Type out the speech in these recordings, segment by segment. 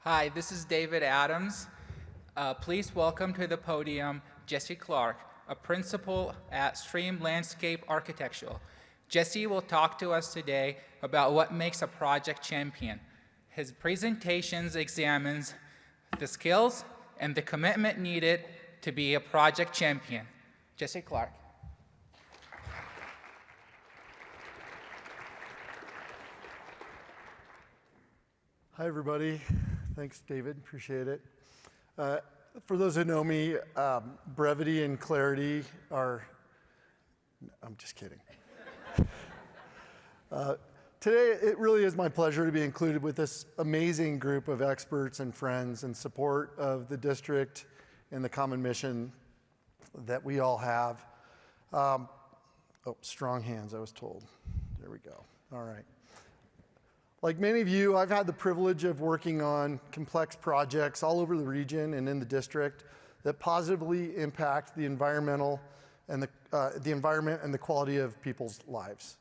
Hi, this is David Adams. Please welcome to the podium Jesse Clark, a principal at Stream Landscape Architecture. Jesse will talk to us today about what makes a project champion. His presentations examines the skills and the commitment needed to be a project champion. Jesse Clark. Hi, everybody. Thanks, David. Appreciate it. For those who know me, brevity and clarity are, I'm just kidding. Today, it really is my pleasure to be included with this amazing group of experts and friends in support of the district and the common mission that we all have. Oh, strong hands, I was told. There we go. All right. Like many of you, I've had the privilege of working on complex projects all over the region and in the district that positively impact the environment and the quality of people's lives.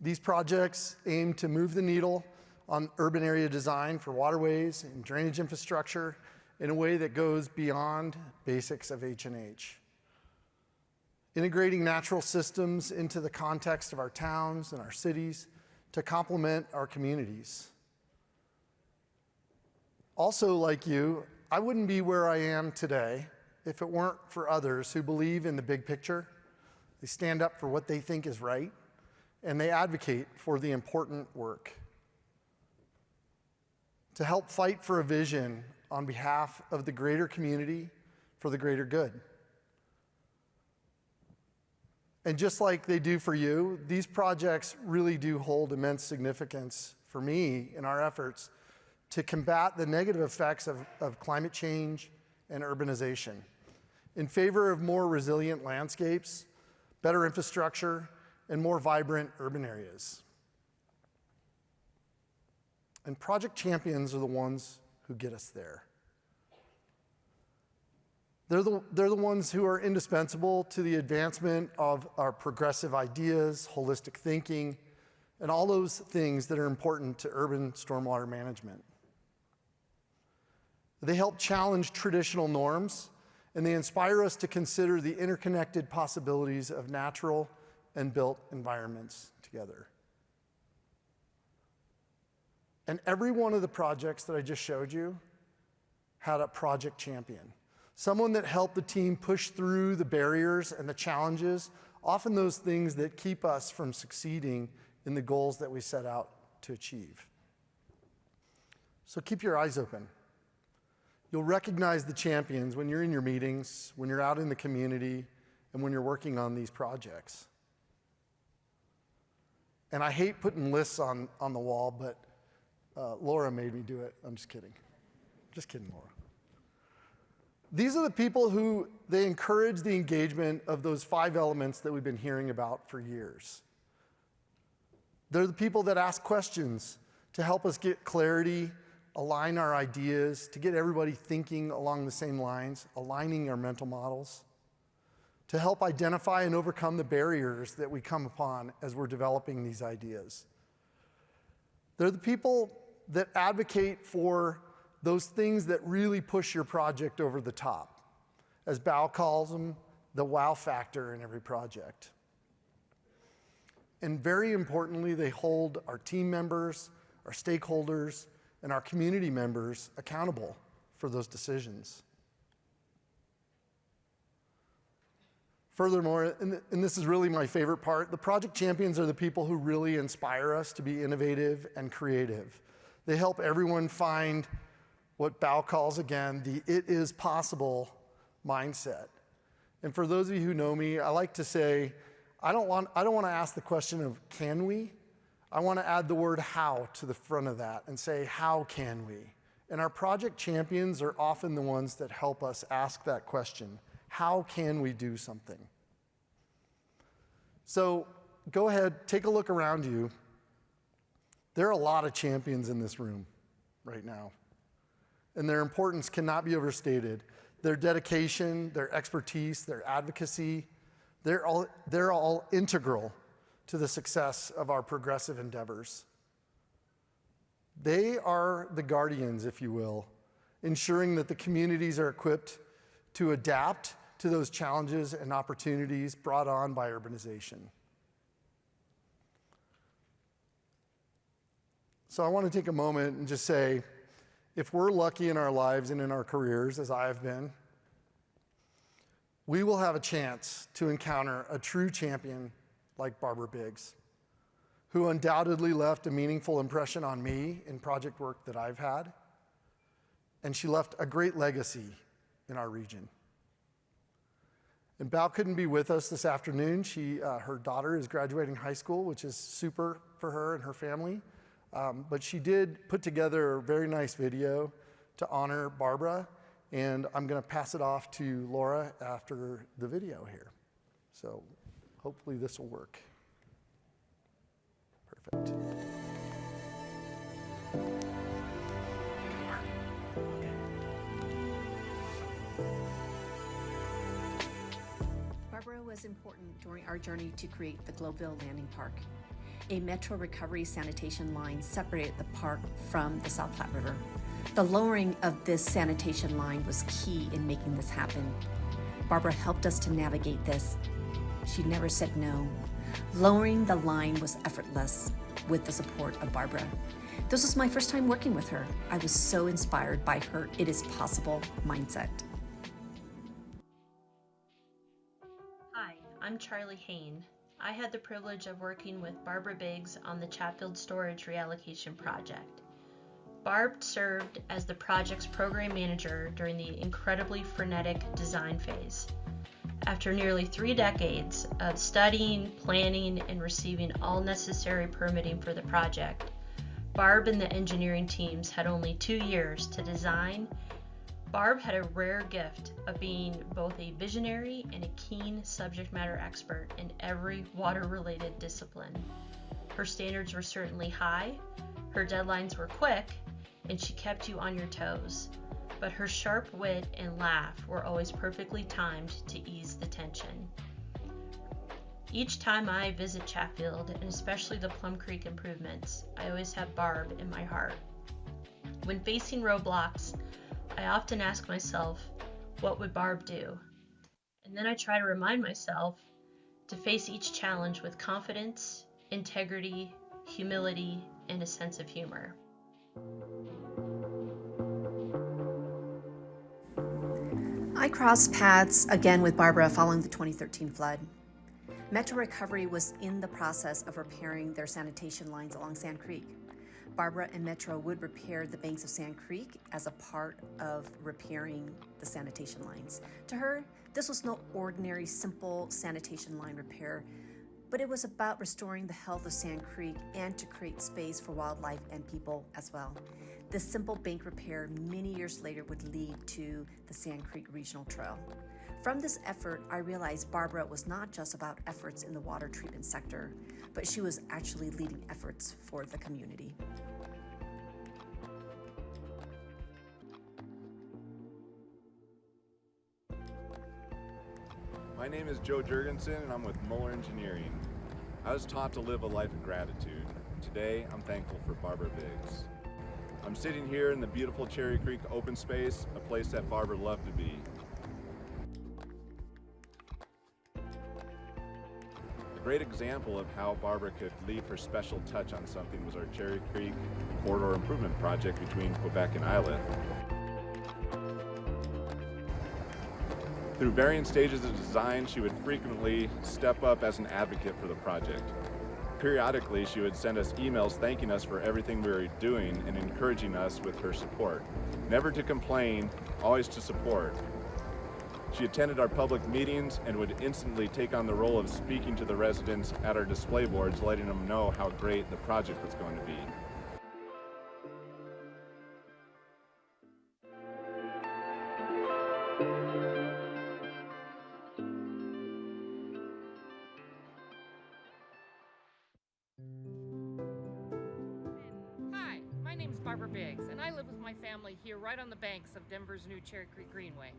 These projects aim to move the needle on urban area design for waterways and drainage infrastructure in a way that goes beyond basics of H&H. Integrating natural systems into the context of our towns and our cities to complement our communities. Also, like you, I wouldn't be where I am today if it weren't for others who believe in the big picture. They stand up for what they think is right, and they advocate for the important work. To help fight for a vision on behalf of the greater community for the greater good. And just like they do for you, these projects really do hold immense significance for me in our efforts to combat the negative effects of climate change and urbanization in favor of more resilient landscapes, better infrastructure, and more vibrant urban areas. And project champions are the ones who get us there. They're the ones who are indispensable to the advancement of our progressive ideas, holistic thinking, and all those things that are important to urban stormwater management. They help challenge traditional norms, and they inspire us to consider the interconnected possibilities of natural and built environments together. And every one of the projects that I just showed you had a project champion. Someone that helped the team push through the barriers and the challenges, often those things that keep us from succeeding in the goals that we set out to achieve. So keep your eyes open. You'll recognize the champions when you're in your meetings, when you're out in the community, and when you're working on these projects. And I hate putting lists on the wall, but Laura made me do it. I'm just kidding. Just kidding, Laura. These are the people who they encourage the engagement of those 5 elements that we've been hearing about for years. They're the people that ask questions to help us get clarity, align our ideas, to get everybody thinking along the same lines, aligning our mental models, to help identify and overcome the barriers that we come upon as we're developing these ideas. They're the people that advocate for those things that really push your project over the top. As Bao calls them, the wow factor in every project. And very importantly, they hold our team members, our stakeholders, and our community members accountable for those decisions. Furthermore, and this is really my favorite part, the project champions are the people who really inspire us to be innovative and creative. They help everyone find what Bao calls, again, the "it is possible" mindset. And for those of you who know me, I like to say, I don't want to ask the question of can we? I want to add the word how to the front of that and say, how can we? And our project champions are often the ones that help us ask that question. How can we do something? So go ahead, take a look around you. There are a lot of champions in this room right now. And their importance cannot be overstated. Their dedication, their expertise, their advocacy, they're all integral to the success of our progressive endeavors. They are the guardians, if you will, ensuring that the communities are equipped to adapt to those challenges and opportunities brought on by urbanization. So I want to take a moment and just say, if we're lucky in our lives and in our careers, as I have been, we will have a chance to encounter a true champion like Barbara Biggs, who undoubtedly left a meaningful impression on me in project work that I've had, and she left a great legacy in our region. And Bao couldn't be with us this afternoon. Her daughter is graduating high school, which is super for her and her family. But she did put together a very nice video to honor Barbara, and I'm going to pass it off to Laura after the video here. So hopefully this will work. Perfect. Barbara was important during our journey to create the Globeville Landing Park. A metro recovery sanitation line separated the park from the South Platte River. The lowering of this sanitation line was key in making this happen. Barbara helped us to navigate this. She never said no. Lowering the line was effortless with the support of Barbara. This was my first time working with her. I was so inspired by her "it is possible" mindset. Hi, I'm Charlie Hain. I had the privilege of working with Barbara Biggs on the Chatfield Storage Reallocation Project. Barb served as the project's program manager during the incredibly frenetic design phase. After nearly 3 decades of studying, planning, and receiving all necessary permitting for the project, Barb and the engineering teams had only 2 years to design. Barb had a rare gift of being both a visionary and a keen subject matter expert in every water-related discipline. Her standards were certainly high, her deadlines were quick, and she kept you on your toes. But her sharp wit and laugh were always perfectly timed to ease the tension. Each time I visit Chatfield, and especially the Plum Creek improvements, I always have Barb in my heart. When facing roadblocks, I often ask myself, what would Barb do? And then I try to remind myself to face each challenge with confidence, integrity, humility, and a sense of humor. I crossed paths again with Barbara following the 2013 flood. Metro Recovery was in the process of repairing their sanitation lines along Sand Creek. Barbara and Metro would repair the banks of Sand Creek as a part of repairing the sanitation lines. To her, this was no ordinary, simple sanitation line repair, but it was about restoring the health of Sand Creek and to create space for wildlife and people as well. This simple bank repair many years later would lead to the Sand Creek Regional Trail. From this effort, I realized Barbara was not just about efforts in the water treatment sector, but she was actually leading efforts for the community. My name is Joe Jurgensen and I'm with Muller Engineering. I was taught to live a life of gratitude. Today, I'm thankful for Barbara Biggs. I'm sitting here in the beautiful Cherry Creek open space, a place that Barbara loved to be. A great example of how Barbara could leave her special touch on something was our Cherry Creek corridor improvement project between Quebec and Islet. Through varying stages of design, she would frequently step up as an advocate for the project. Periodically, she would send us emails thanking us for everything we were doing and encouraging us with her support. Never to complain, always to support. She attended our public meetings and would instantly take on the role of speaking to the residents at our display boards, letting them know how great the project was going to be. Hi, my name is Barbara Biggs, and I live with my family here right on the banks of Denver's new Cherry Creek Greenway.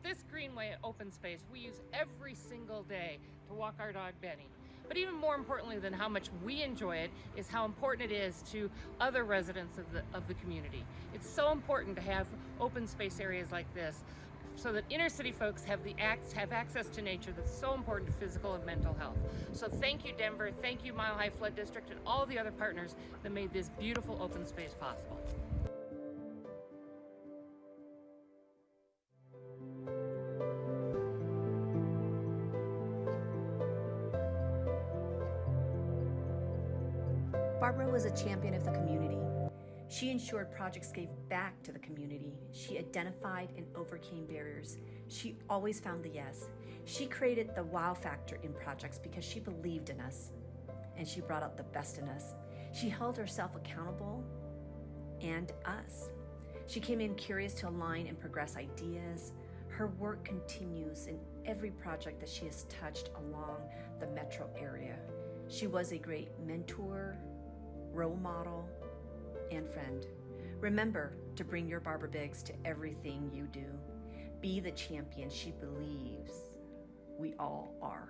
This greenway open space we use every single day to walk our dog Benny. But even more importantly than how much we enjoy it is how important it is to other residents of the community. It's so important to have open space areas like this so that inner city folks have access to nature that's so important to physical and mental health. So thank you, Denver, thank you, Mile High Flood District, and all the other partners that made this beautiful open space possible. Barbara was a champion of the community. She ensured projects gave back to the community. She identified and overcame barriers. She always found the yes. She created the wow factor in projects because she believed in us, and she brought out the best in us. She held herself accountable and us. She came in curious to align and progress ideas. Her work continues in every project that she has touched along the metro area. She was a great mentor, role model, and friend. Remember to bring your Barbara Biggs to everything you do. Be the champion she believes we all are.